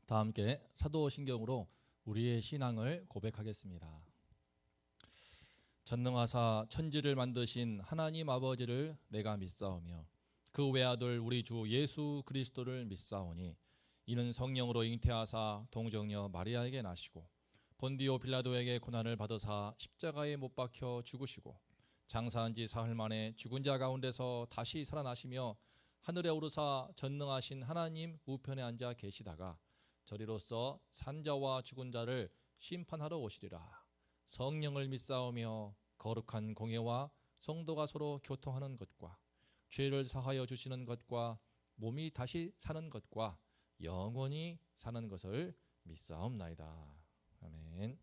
다 함께 사도신경으로 우리의 신앙을 고백하겠습니다. 전능하사 천지를 만드신 하나님 아버지를 내가 믿사오며 그 외아들 우리 주 예수 그리스도를 믿사오니 이는 성령으로 잉태하사 동정녀 마리아에게 나시고 본디오 빌라도에게 고난을 받으사 십자가에 못 박혀 죽으시고 장사한 지 사흘 만에 죽은 자 가운데서 다시 살아나시며 하늘에 오르사 전능하신 하나님 우편에 앉아 계시다가 저리로서 산자와 죽은 자를 심판하러 오시리라. 성령을 믿사오며 거룩한 공예와 성도가 서로 교통하는 것과 죄를 사하여 주시는 것과 몸이 다시 사는 것과 영원히 사는 것을 믿사옵나이다. 아멘.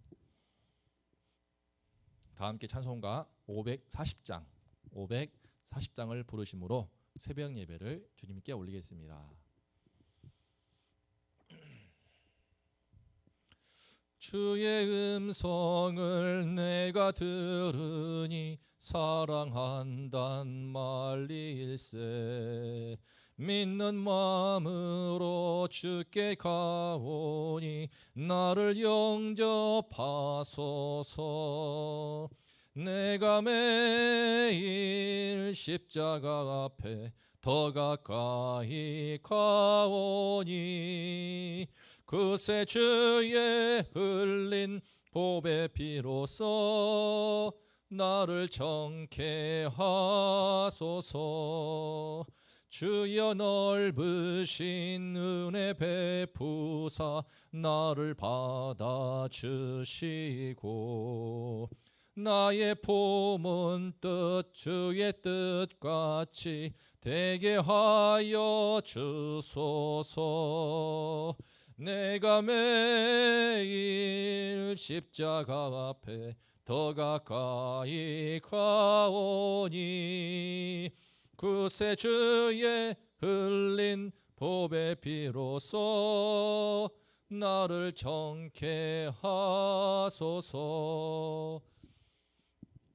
다 함께 찬송가 540장을 부르심으로 새벽 예배를 주님께 올리겠습니다. 주의 음성을 내가 들으니 사랑한단 말일세. 믿는 마음으로 주께 가오니 나를 영접하소서. 내가 매일 십자가 앞에 더 가까이 가오니 그새 주의 흘린 보배 피로써 나를 정케 하소서. 주여 넓으신 은혜 베푸사 나를 받아주시고 나의 품은 뜻 주의 뜻같이 되게 하여 주소서. 내가 매일 십자가 앞에 더 가까이 가오니 그새 주의 흘린 보배 피로써 나를 정케 하소서.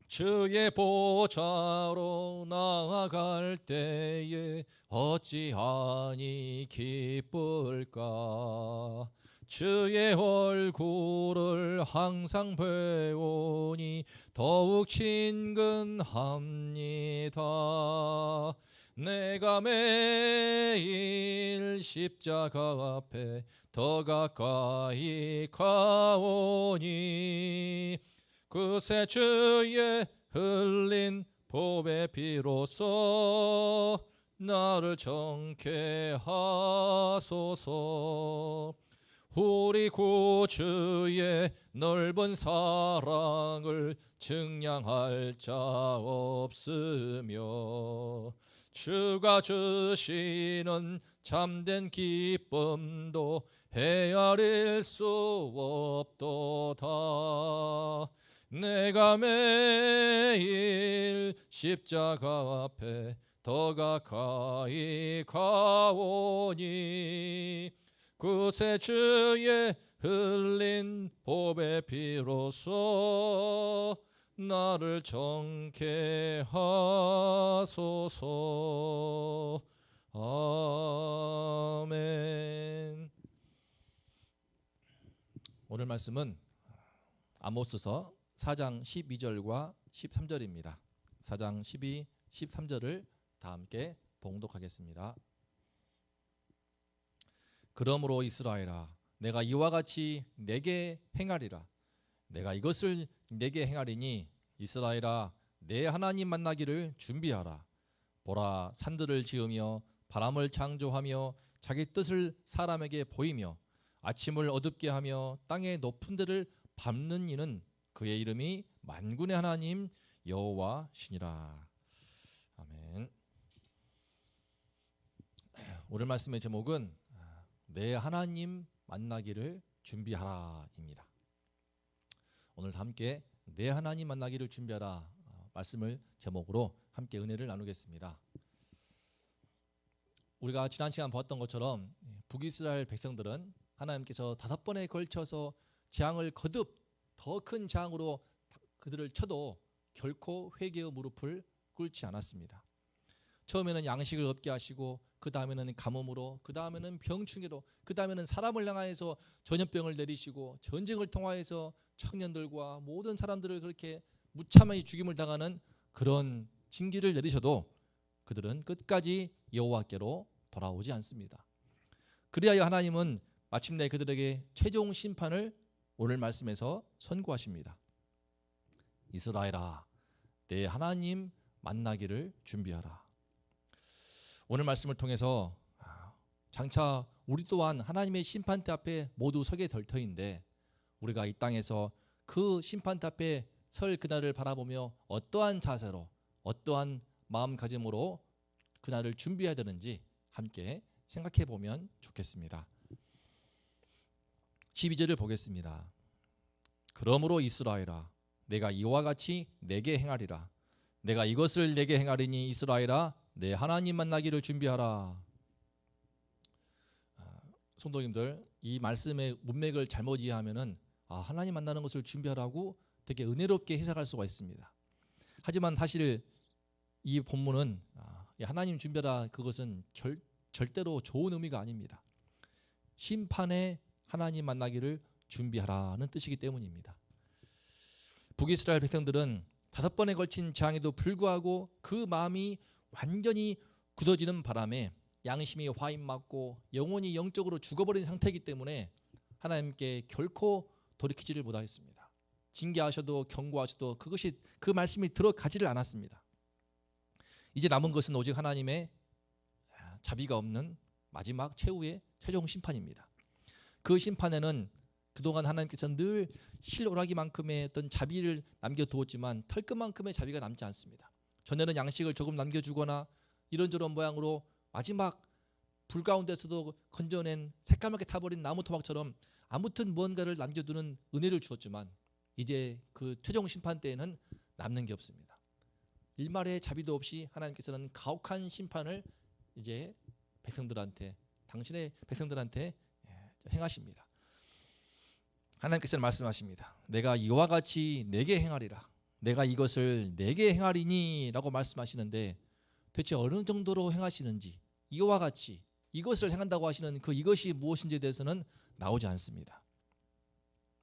주의 보좌로 나아갈 때에 어찌하니 기쁠까. 주의 얼굴을 항상 배우니 더욱 친근합니다. 내가 매일 십자가 앞에 더 가까이 가오니 그새 주의 흘린 보배 피로써 나를 정케 하소서. 우리 구주의 넓은 사랑을 증량할 자 없으며 주가 주시는 참된 기쁨도 헤아릴 수 없도다. 내가 매일 십자가 앞에 더 가까이 가오니 그새 주의 흘린 보배 피로써 나를 정케 하소서. 아멘. 오늘 말씀은 아모스서 4장 12절과 13절입니다. 4장 12, 13절을 다 함께 봉독하겠습니다. 그러므로 이스라엘아, 내가 이와 같이 내게 행하리라. 내가 이것을 내게 행하리니 이스라엘아, 내 하나님 만나기를 준비하라. 보라, 산들을 지으며 바람을 창조하며 자기 뜻을 사람에게 보이며 아침을 어둡게 하며 땅의 높은 데를 밟는 이는 그의 이름이 만군의 하나님 여호와시니라. 아멘. 오늘 말씀의 제목은 내 하나님 만나기를 준비하라입니다. 오늘 함께 내 하나님 만나기를 준비하라 말씀을 제목으로 함께 은혜를 나누겠습니다. 우리가 지난 시간 봤던 것처럼 북이스라엘 백성들은 하나님께서 5번에 걸쳐서 재앙을 거듭 더 큰 재앙으로 그들을 쳐도 결코 회개의 무릎을 꿇지 않았습니다. 처음에는 양식을 없게 하시고 그 다음에는 가뭄으로, 그 다음에는 병충해로, 그 다음에는 사람을 향하여서 전염병을 내리시고 전쟁을 통하여서 청년들과 모든 사람들을 그렇게 무참하게 죽임을 당하는 그런 징계를 내리셔도 그들은 끝까지 여호와께로 돌아오지 않습니다. 그리하여 하나님은 마침내 그들에게 최종 심판을 오늘 말씀에서 선고하십니다. 이스라엘아, 내 하나님 만나기를 준비하라. 오늘 말씀을 통해서 장차 우리 또한 하나님의 심판대 앞에 모두 서게 될 터인데, 우리가 이 땅에서 그 심판대 앞에 설 그날을 바라보며 어떠한 자세로, 어떠한 마음가짐으로 그날을 준비해야 되는지 함께 생각해 보면 좋겠습니다. 12절을 보겠습니다. 그러므로 이스라엘아, 내가 이와 같이 내게 행하리라. 내가 이것을 내게 행하리니 이스라엘아, 내 하나님 만나기를 준비하라. 성도님들, 이 말씀의 문맥을 잘못 이해하면은 하나님 만나는 것을 준비하라고 되게 은혜롭게 해석할 수가 있습니다. 하지만 사실 이 본문은 하나님 준비하라, 그것은 절대로 좋은 의미가 아닙니다. 심판에 하나님 만나기를 준비하라는 뜻이기 때문입니다. 북이스라엘 백성들은 5번에 걸친 재앙에도 불구하고 그 마음이 완전히 굳어지는 바람에 양심이 화인맞고 영혼이 영적으로 죽어버린 상태이기 때문에 하나님께 결코 돌이키지를 못하겠습니다. 징계하셔도 경고하셔도 그 말씀이 들어가지를 않았습니다. 이제 남은 것은 오직 하나님의 자비가 없는 마지막 최후의 최종 심판입니다. 그 심판에는 그동안 하나님께서 늘 실오라기만큼의 어떤 자비를 남겨두었지만 털끝만큼의 자비가 남지 않습니다. 전에는 양식을 조금 남겨주거나 이런저런 모양으로 마지막 불 가운데서도 건져낸 새까맣게 타버린 나무 토막처럼 아무튼 무언가를 남겨두는 은혜를 주었지만, 이제 그 최종 심판 때에는 남는 게 없습니다. 일말의 자비도 없이 하나님께서는 가혹한 심판을 이제 당신의 백성들한테 행하십니다. 하나님께서는 말씀하십니다. 내가 이와 같이 내게 행하리라. 내가 이것을 내게 행하리니 라고 말씀하시는데, 대체 어느 정도로 행하시는지, 이와 같이 이것을 행한다고 하시는 그 이것이 무엇인지에 대해서는 나오지 않습니다.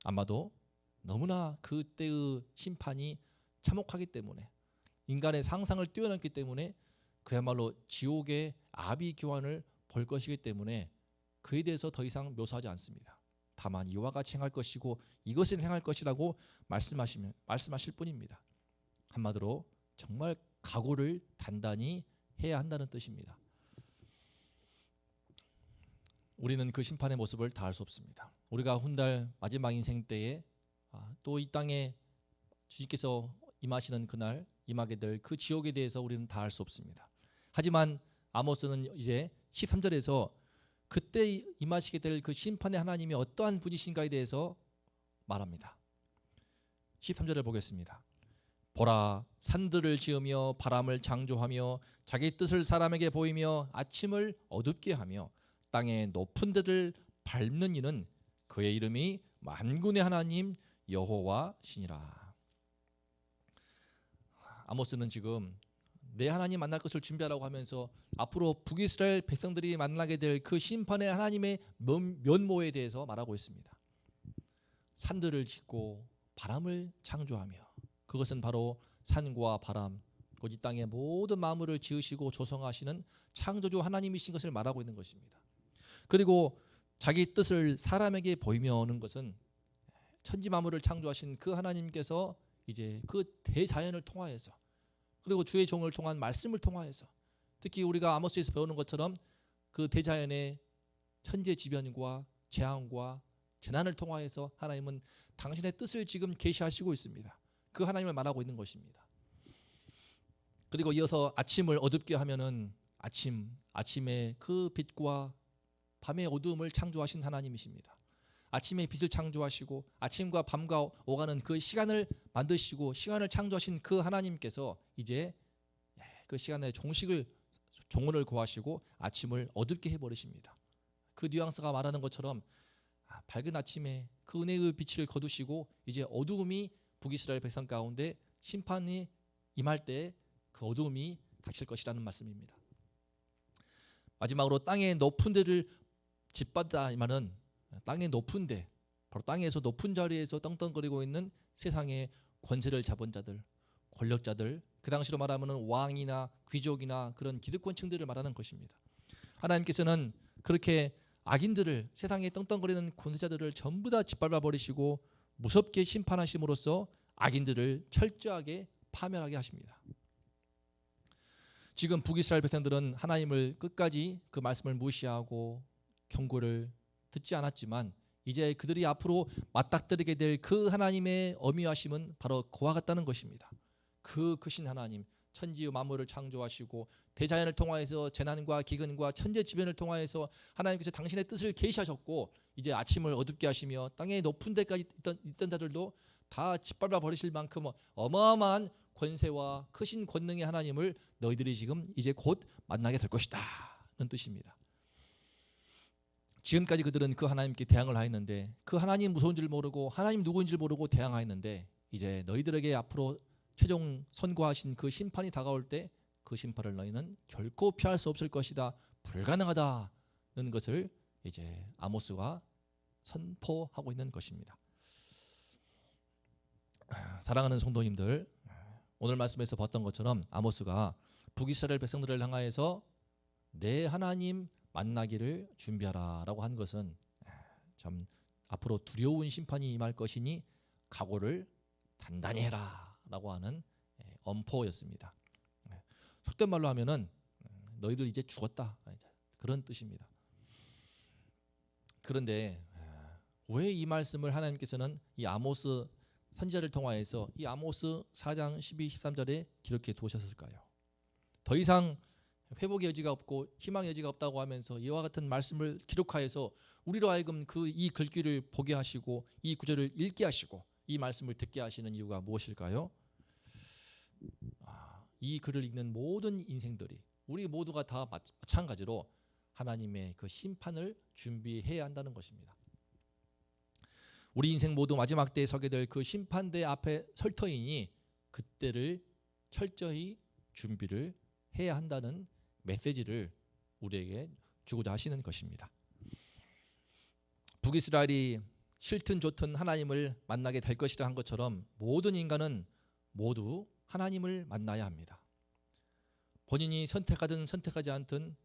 아마도 너무나 그때의 심판이 참혹하기 때문에, 인간의 상상을 뛰어넘기 때문에 그야말로 지옥의 아비규환을 볼 것이기 때문에 그에 대해서 더 이상 묘사하지 않습니다. 다만 이와 같이 행할 것이고 이것을 행할 것이라고 말씀하실 뿐입니다. 한마디로 정말 각오를 단단히 해야 한다는 뜻입니다. 우리는 그 심판의 모습을 다 알 수 없습니다. 우리가 훗날 마지막 인생 때에 또 이 땅에 주님께서 임하시는 그날 임하게 될 그 지옥에 대해서 우리는 다 알 수 없습니다. 하지만 아모스는 이제 13절에서 그때 임하시게 될 그 심판의 하나님이 어떠한 분이신가에 대해서 말합니다. 13절을 보겠습니다. 보라, 산들을 지으며 바람을 창조하며 자기 뜻을 사람에게 보이며 아침을 어둡게 하며 땅의 높은 데를 밟는 이는 그의 이름이 만군의 하나님 여호와시니라. 아모스는 지금 내 하나님 만날 것을 준비하라고 하면서 앞으로 북이스라엘 백성들이 만나게 될 그 심판의 하나님의 면모에 대해서 말하고 있습니다. 산들을 짓고 바람을 창조하며, 그것은 바로 산과 바람, 곧 이 땅의 모든 만물을 지으시고 조성하시는 창조주 하나님이신 것을 말하고 있는 것입니다. 그리고 자기 뜻을 사람에게 보이며 오는 것은 천지 만물을 창조하신 그 하나님께서 이제 그 대자연을 통하여서, 그리고 주의 종을 통한 말씀을 통하여서, 특히 우리가 아모스에서 배우는 것처럼 그 대자연의 천재지변과 재앙과 재난을 통하여서 하나님은 당신의 뜻을 지금 계시하시고 있습니다. 그 하나님을 말하고 있는 것입니다. 그리고 이어서 아침을 어둡게 하면은 아침의 그 빛과 밤의 어두움을 창조하신 하나님이십니다. 아침의 빛을 창조하시고 아침과 밤과 오가는 그 시간을 만드시고 시간을 창조하신 그 하나님께서 이제 그 시간에 종언을 고하시고 아침을 어둡게 해버리십니다. 그 뉘앙스가 말하는 것처럼 밝은 아침에 그 은혜의 빛을 거두시고 이제 어두움이 북이스라엘 백성 가운데 심판이 임할 때 그 어두움이 닥칠 것이라는 말씀입니다. 마지막으로 땅의 높은 데를 짓밟다 이 말은 땅의 높은 데, 바로 땅에서 높은 자리에서 떵떵거리고 있는 세상의 권세를 잡은 자들, 권력자들, 그 당시로 말하면 왕이나 귀족이나 그런 기득권층들을 말하는 것입니다. 하나님께서는 그렇게 악인들을, 세상에 떵떵거리는 권세자들을 전부 다 짓밟아 버리시고 무섭게 심판하심으로써 악인들을 철저하게 파멸하게 하십니다. 지금 북이스라엘 백성들은 하나님을 끝까지 그 말씀을 무시하고 경고를 듣지 않았지만 이제 그들이 앞으로 맞닥뜨리게 될 그 하나님의 어미하심은 바로 그와 같다는 것입니다. 그 크신 하나님, 천지 만물을 창조하시고 대자연을 통하여서 재난과 기근과 천재지변을 통하여서 하나님께서 당신의 뜻을 계시하셨고 이제 아침을 어둡게 하시며 땅의 높은 데까지 있던 자들도 다 짓밟아 버리실 만큼 어마어마한 권세와 크신 권능의 하나님을 너희들이 지금 이제 곧 만나게 될 것이다 는 뜻입니다. 지금까지 그들은 그 하나님께 대항을 하였는데 그 하나님 무서운 줄 모르고 하나님 누구인 줄 모르고 대항하였는데 이제 너희들에게 앞으로 최종 선고하신 그 심판이 다가올 때 그 심판을 너희는 결코 피할 수 없을 것이다, 불가능하다는 것을 이제 아모스가 선포하고 있는 것입니다. 사랑하는 성도님들, 오늘 말씀에서 봤던 것처럼 아모스가 북이스라엘 백성들을 향하여서 내 하나님 만나기를 준비하라라고 한 것은 참 앞으로 두려운 심판이 임할 것이니 각오를 단단히 해라라고 하는 엄포였습니다. 속된 말로 하면은 너희들 이제 죽었다 그런 뜻입니다. 그런데 왜 이 말씀을 하나님께서는 이 아모스 선지자를 통하여서 이 아모스 4장 12, 13절에 기록해 두셨을까요? 더 이상 회복의 여지가 없고 희망의 여지가 없다고 하면서 이와 같은 말씀을 기록하여서 우리로 하여금 이 글귀를 보게 하시고 이 구절을 읽게 하시고 이 말씀을 듣게 하시는 이유가 무엇일까요? 이 글을 읽는 모든 인생들이 우리 모두가 다 마찬가지로 하나님의 그 심판을 준비해야 한다는 것입니다. 우리 인생 모두 마지막 때에 서게 될 그 심판대 앞에 설 터이니 그때를 철저히 준비를 해야 한다는 메시지를 우리에게 주고자 하시는 것입니다. 북이스라엘이 싫든 좋든 하나님을 만나게 될 것이라 한 것처럼 모든 인간은 모두 하나님을 만나야 합니다. 본인이 선택하든 선택하지 않든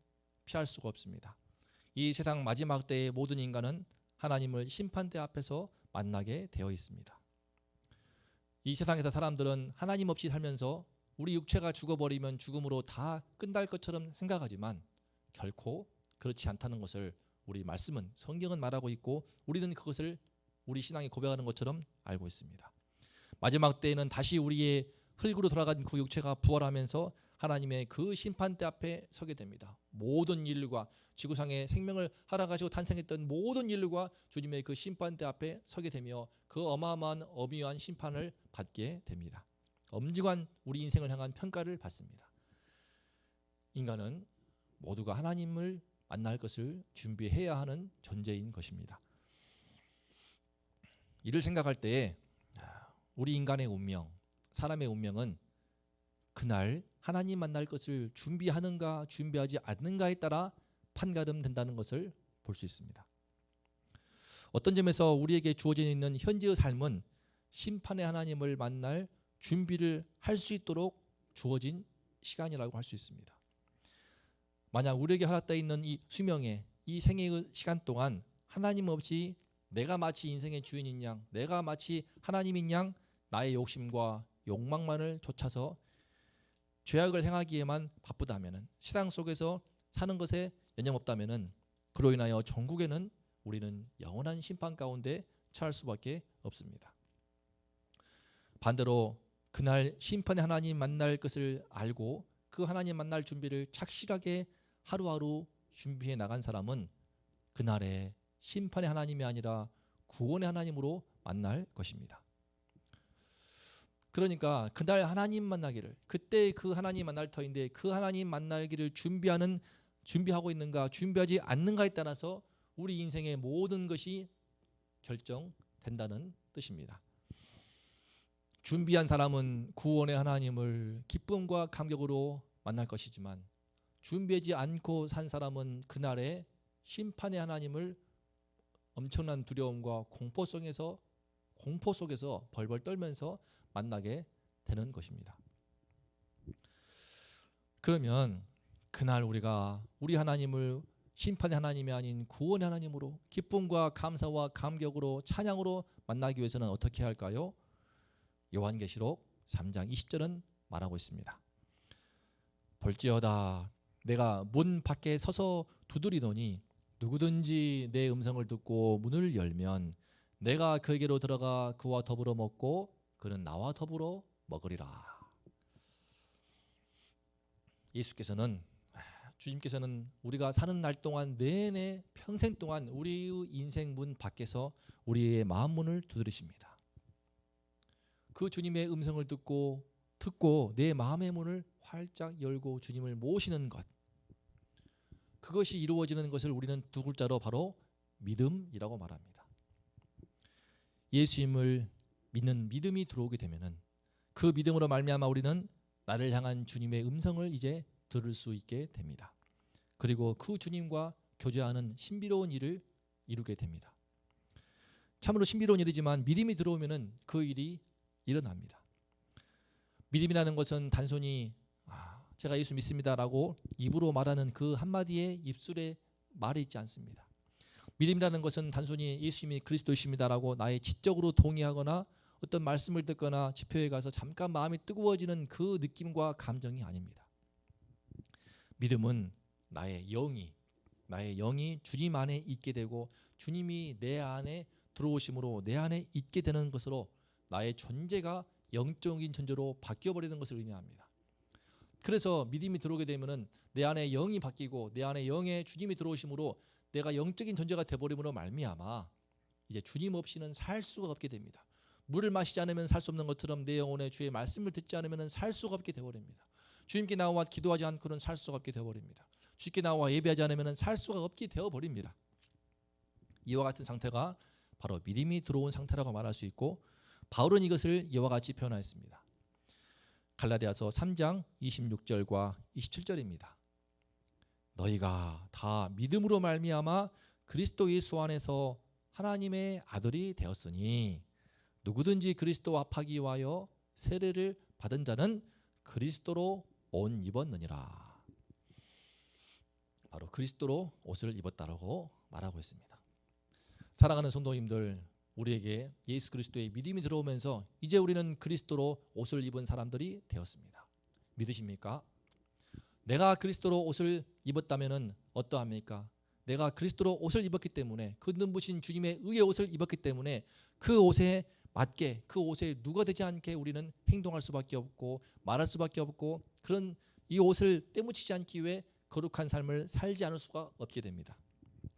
피할 수가 없습니다. 이 세상 마지막 때의 모든 인간은 하나님을 심판대 앞에서 만나게 되어 있습니다. 이 세상에서 사람들은 하나님 없이 살면서 우리 육체가 죽어버리면 죽음으로 다 끝날 것처럼 생각하지만 결코 그렇지 않다는 것을 우리 말씀은, 성경은 말하고 있고 우리는 그것을 우리 신앙이 고백하는 것처럼 알고 있습니다. 마지막 때에는 다시 우리의 흙으로 돌아간 그 육체가 부활하면서 하나님의 그 심판대 앞에 서게 됩니다. 모든 인류가, 지구상에 생명을 허락하시고 탄생했던 모든 인류가 주님의 그 심판대 앞에 서게 되며 그 어마어마한 엄위한 심판을 받게 됩니다. 엄중한 우리 인생을 향한 평가를 받습니다. 인간은 모두가 하나님을 만날 것을 준비해야 하는 존재인 것입니다. 이를 생각할 때에 우리 인간의 운명, 사람의 운명은 그날 하나님 만날 것을 준비하는가 준비하지 않는가에 따라 판가름된다는 것을 볼 수 있습니다. 어떤 점에서 우리에게 주어져 있는 현재의 삶은 심판의 하나님을 만날 준비를 할 수 있도록 주어진 시간이라고 할 수 있습니다. 만약 우리에게 허락되어 있는 이 수명의 이 생애의 시간 동안 하나님 없이 내가 마치 인생의 주인인 양, 내가 마치 하나님인 양 나의 욕심과 욕망만을 좇아서 죄악을 행하기에만 바쁘다면은, 세상 속에서 사는 것에 여념 없다면은 그로 인하여 전국에는 우리는 영원한 심판 가운데 처할 수밖에 없습니다. 반대로 그날 심판의 하나님 만날 것을 알고 그 하나님 만날 준비를 착실하게 하루하루 준비해 나간 사람은 그날의 심판의 하나님이 아니라 구원의 하나님으로 만날 것입니다. 그러니까 그날 하나님 만나기를, 그때 그 하나님 만날 터인데 그 하나님 만나기를 준비하고 있는가 준비하지 않는가에 따라서 우리 인생의 모든 것이 결정된다는 뜻입니다. 준비한 사람은 구원의 하나님을 기쁨과 감격으로 만날 것이지만 준비하지 않고 산 사람은 그날의 심판의 하나님을 엄청난 두려움과 공포 속에서 벌벌 떨면서 만나게 되는 것입니다. 그러면 그날 우리가 우리 하나님을 심판의 하나님이 아닌 구원의 하나님으로 기쁨과 감사와 감격으로 찬양으로 만나기 위해서는 어떻게 할까요? 요한계시록 3장 20절은 말하고 있습니다. 볼지어다 내가 문 밖에 서서 두드리노니 누구든지 내 음성을 듣고 문을 열면 내가 그에게로 들어가 그와 더불어 먹고 그는 나와 더불어 먹으리라. 주님께서는 우리가 사는 날 동안 내내 평생 동안 우리의 인생 문 밖에서 우리의 마음 문을 두드리십니다. 그 주님의 음성을 듣고 내 마음의 문을 활짝 열고 주님을 모시는 것, 그것이 이루어지는 것을 우리는 두 글자로 바로 믿음이라고 말합니다. 예수님을 믿는 믿음이 들어오게 되면은 그 믿음으로 말미암아 우리는 나를 향한 주님의 음성을 이제 들을 수 있게 됩니다. 그리고 그 주님과 교제하는 신비로운 일을 이루게 됩니다. 참으로 신비로운 일이지만 믿음이 들어오면은 그 일이 일어납니다. 믿음이라는 것은 단순히 제가 예수 믿습니다라고 입으로 말하는 그 한마디의 입술에 말이 있지 않습니다. 믿음이라는 것은 단순히 예수님이 그리스도이십니다라고 나의 지적으로 동의하거나 어떤 말씀을 듣거나 집회에 가서 잠깐 마음이 뜨거워지는 그 느낌과 감정이 아닙니다. 믿음은 나의 영이 주님 안에 있게 되고 주님이 내 안에 들어오심으로 내 안에 있게 되는 것으로 나의 존재가 영적인 존재로 바뀌어버리는 것을 의미합니다. 그래서 믿음이 들어오게 되면은 내 안에 영이 바뀌고 내 안에 영의 주님이 들어오심으로 내가 영적인 존재가 되어버림으로 말미암아 이제 주님 없이는 살 수가 없게 됩니다. 물을 마시지 않으면 살 수 없는 것처럼 내 영혼에 주의 말씀을 듣지 않으면 살 수가 없게 되어버립니다. 주님께 나와 기도하지 않고는 살 수가 없게 되어버립니다. 주님께 나와 예배하지 않으면 살 수가 없게 되어버립니다. 이와 같은 상태가 바로 믿음이 들어온 상태라고 말할 수 있고, 바울은 이것을 이와 같이 표현하였습니다. 갈라디아서 3장 26절과 27절입니다. 너희가 다 믿음으로 말미암아 그리스도 예수 안에서 하나님의 아들이 되었으니 누구든지 그리스도와 합하기 위하여 세례를 받은 자는 그리스도로 옷 입었느니라. 바로 그리스도로 옷을 입었다라고 말하고 있습니다. 사랑하는 성도님들, 우리에게 예수 그리스도의 믿음이 들어오면서 이제 우리는 그리스도로 옷을 입은 사람들이 되었습니다. 믿으십니까? 내가 그리스도로 옷을 입었다면은 어떠합니까? 내가 그리스도로 옷을 입었기 때문에, 그 눈부신 주님의 의의 옷을 입었기 때문에 그 옷에 맞게, 그 옷에 누가 되지 않게 우리는 행동할 수밖에 없고 말할 수밖에 없고, 그런 이 옷을 때묻히지 않기 위해 거룩한 삶을 살지 않을 수가 없게 됩니다.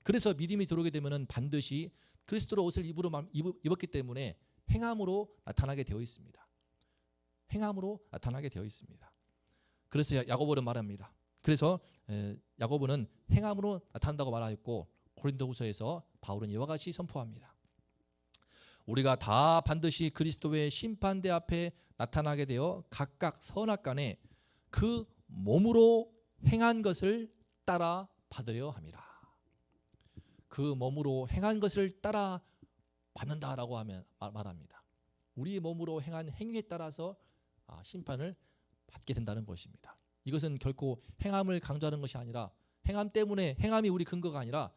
그래서 믿음이 들어오게 되면은 반드시 그리스도로 옷을 입었기 때문에 행함으로 나타나게 되어 있습니다. 행함으로 나타나게 되어 있습니다. 그래서 야고보는 말합니다. 그래서 야고보는 행함으로 나타난다고 말하였고, 고린도후서에서 바울은 이와 같이 선포합니다. 우리가 다 반드시 그리스도의 심판대 앞에 나타나게 되어 각각 선악간에 그 몸으로 행한 것을 따라 받으려 함이라. 그 몸으로 행한 것을 따라 받는다라고 하면 말합니다. 우리 몸으로 행한 행위에 따라서 심판을 받게 된다는 것입니다. 이것은 결코 행함을 강조하는 것이 아니라, 행함 때문에, 행함이 우리 근거가 아니라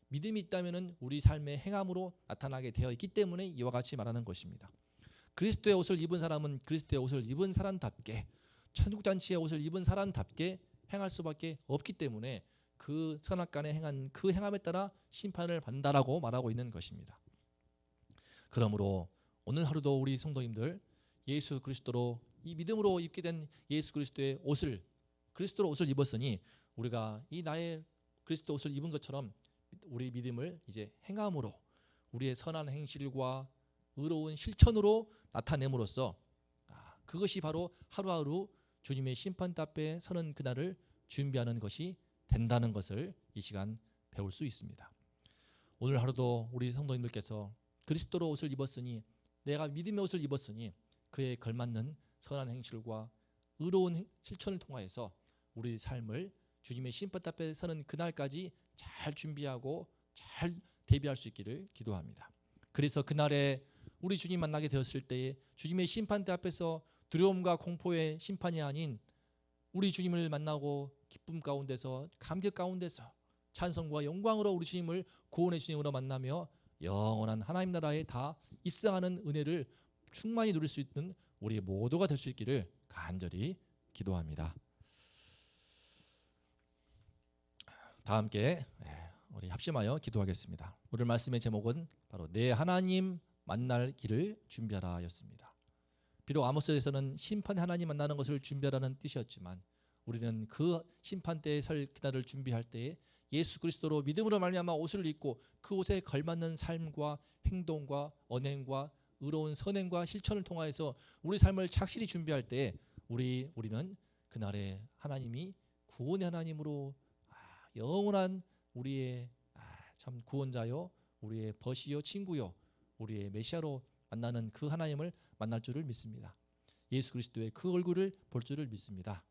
믿음이 있다면은 우리 삶의 행함으로 나타나게 되어 있기 때문에 이와 같이 말하는 것입니다. 그리스도의 옷을 입은 사람은 그리스도의 옷을 입은 사람답게, 천국잔치의 옷을 입은 사람답게 행할 수밖에 없기 때문에 그 선악간에 행한 그 행함에 따라 심판을 받는다라고 말하고 있는 것입니다. 그러므로 오늘 하루도 우리 성도님들, 예수 그리스도로, 이 믿음으로 입게 된 예수 그리스도의 옷을, 그리스도로 옷을 입었으니 우리가 이 나의 그리스도 옷을 입은 것처럼 우리 믿음을 이제 행함으로, 우리의 선한 행실과 의로운 실천으로 나타냄으로써 그것이 바로 하루하루 주님의 심판 앞에 서는 그날을 준비하는 것이 된다는 것을 이 시간 배울 수 있습니다. 오늘 하루도 우리 성도님들께서 그리스도로 옷을 입었으니, 내가 믿음의 옷을 입었으니 그에 걸맞는 선한 행실과 의로운 실천을 통하여서 우리 삶을 주님의 심판 앞에 서는 그날까지 잘 준비하고 잘 대비할 수 있기를 기도합니다. 그래서 그날에 우리 주님 만나게 되었을 때에 주님의 심판대 앞에서 두려움과 공포의 심판이 아닌 우리 주님을 만나고 기쁨 가운데서 감격 가운데서 찬송과 영광으로 우리 주님을 구원의 주님으로 만나며 영원한 하나님 나라에 다 입성하는 은혜를 충만히 누릴 수 있는 우리 모두가 될 수 있기를 간절히 기도합니다. 다 함께 우리 합심하여 기도하겠습니다. 오늘 말씀의 제목은 바로 내 하나님 만날 길을 준비하라였습니다. 비록 아모스에서는 심판 하나님 만나는 것을 준비하라는 뜻이었지만 우리는 그 심판 때에 설 그날을 준비할 때에 예수 그리스도로 믿음으로 말미암아 옷을 입고 그 옷에 걸맞는 삶과 행동과 언행과 의로운 선행과 실천을 통하여서 우리 삶을 착실히 준비할 때에 우리는 그날에 하나님이 구원의 하나님으로 영원한 우리의 참 구원자요 우리의 벗이요 친구요 우리의 메시아로 만나는 그 하나님을 만날 줄을 믿습니다. 예수 그리스도의 그 얼굴을 볼 줄을 믿습니다.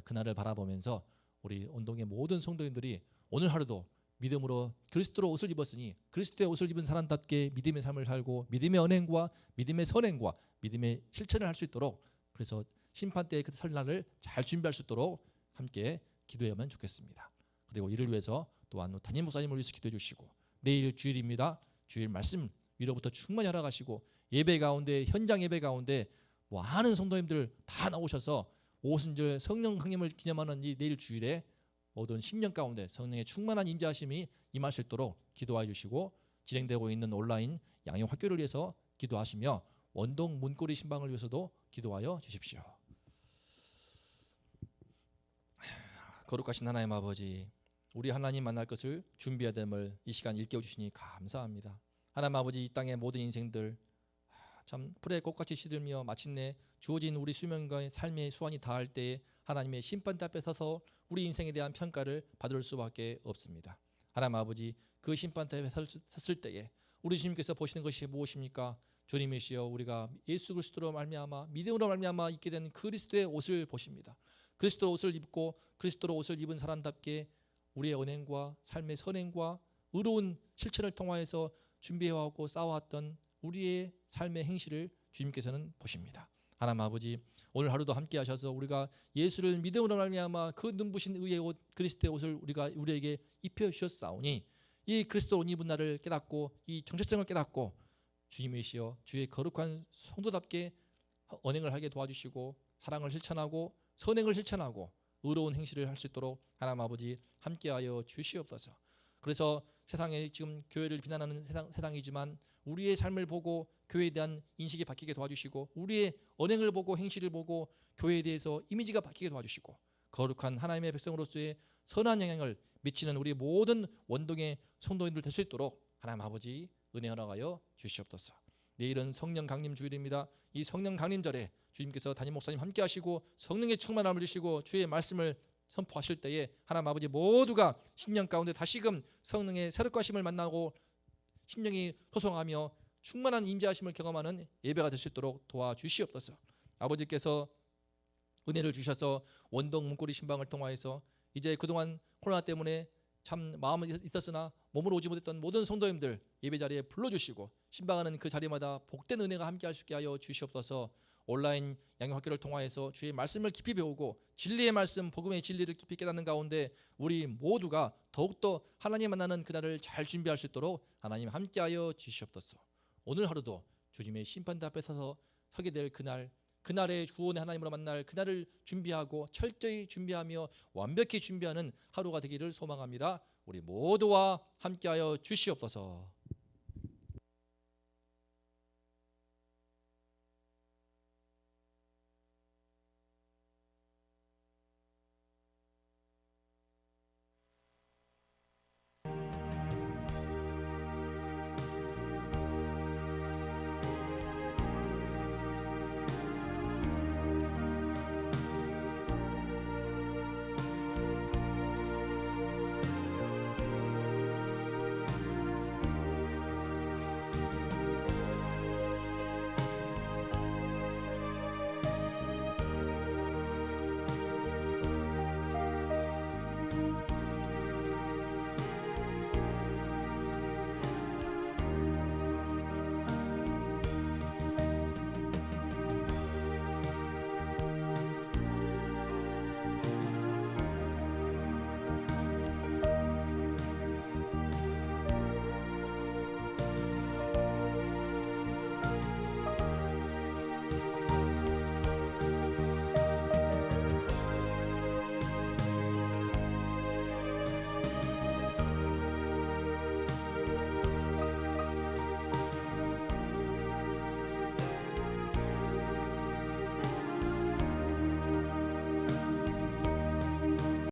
그날을 바라보면서 우리 온동의 모든 성도님들이 오늘 하루도 믿음으로 그리스도로 옷을 입었으니 그리스도의 옷을 입은 사람답게 믿음의 삶을 살고 믿음의 언행과 믿음의 선행과 믿음의 실천을 할 수 있도록 그래서 심판 때의 그 설날을 잘 준비할 수 있도록 함께 기도하면 좋겠습니다. 그리고 이를 위해서 또한 담임 목사님을 위해서 기도해 주시고 내일 주일입니다. 주일 말씀 위로부터 충만히 허락하시고 예배 가운데 현장 예배 가운데 많은 성도님들 다 나오셔서 오순절 성령 강림을 기념하는 이 내일 주일에 모든 10년 가운데 성령의 충만한 임재하심이 임할 수 있도록 기도해 주시고 진행되고 있는 온라인 양육 학교를 위해서 기도하시며 원동 문고리 신방을 위해서도 기도하여 주십시오. 거룩하신 하나님 아버지, 우리 하나님 만날 것을 준비해야 됨을 이 시간 일깨워 주시니 감사합니다. 하나님 아버지, 이 땅의 모든 인생들 참 풀의 꽃같이 시들며 마침내 주어진 우리 수명과 삶의 수완이 다할 때에 하나님의 심판대 앞에 서서 우리 인생에 대한 평가를 받을 수밖에 없습니다. 하나님 아버지, 그 심판대 앞에 섰을 때에 우리 주님께서 보시는 것이 무엇입니까? 주님이시여, 우리가 예수 그리스도로 말미암아 믿음으로 말미암아 입게 된 그리스도의 옷을 보십니다. 그리스도 옷을 입고 그리스도로 옷을 입은 사람답게 우리의 언행과 삶의 선행과 의로운 실천을 통하여서 준비해왔고 쌓아왔던 우리의 삶의 행실을 주님께서는 보십니다. 하나님 아버지, 오늘 하루도 함께 하셔서 우리가 예수를 믿음으로 말미암아 그 눈부신 의의 옷 그리스도의 옷을 우리에게 입혀 주셨사오니 이 그리스도 옷 입은 날을 깨닫고 이 정체성을 깨닫고 주님이시여 주의 거룩한 성도답게 언행을 하게 도와주시고 사랑을 실천하고 선행을 실천하고 의로운 행실을 할 수 있도록 하나님 아버지 함께하여 주시옵소서. 그래서 세상에 지금 교회를 비난하는 세상이지만 우리의 삶을 보고 교회에 대한 인식이 바뀌게 도와주시고 우리의 언행을 보고 행실을 보고 교회에 대해서 이미지가 바뀌게 도와주시고 거룩한 하나님의 백성으로서의 선한 영향을 미치는 우리 모든 원동의 성도님들 될 수 있도록 하나님 아버지 은혜 허락하여 주시옵소서. 내일은 성령 강림 주일입니다. 이 성령 강림절에 주님께서 담임 목사님 함께 하시고 성령의 충만함을 주시고 주의 말씀을 선포하실 때에 하나님 아버지 모두가 10년 가운데 다시금 성령의 새롭게 하심을 만나고 심령이 소송하며 충만한 임재하심을 경험하는 예배가 될 수 있도록 도와주시옵소서. 아버지께서 은혜를 주셔서 원동 문고리 신방을 통하여서 이제 그동안 코로나 때문에 참 마음은 있었으나 몸으로 오지 못했던 모든 성도님들 예배 자리에 불러주시고 신방하는 그 자리마다 복된 은혜가 함께할 수 있게 하여 주시옵소서. 온라인 양육학교를 통하여서 주의 말씀을 깊이 배우고 진리의 말씀, 복음의 진리를 깊이 깨닫는 가운데 우리 모두가 더욱더 하나님 만나는 그날을 잘 준비할 수 있도록 하나님 함께하여 주시옵소서. 오늘 하루도 주님의 심판대 앞에 서서 서게 될 그날의 구원의 하나님으로 만날 그날을 준비하고 철저히 준비하며 완벽히 준비하는 하루가 되기를 소망합니다. 우리 모두와 함께하여 주시옵소서.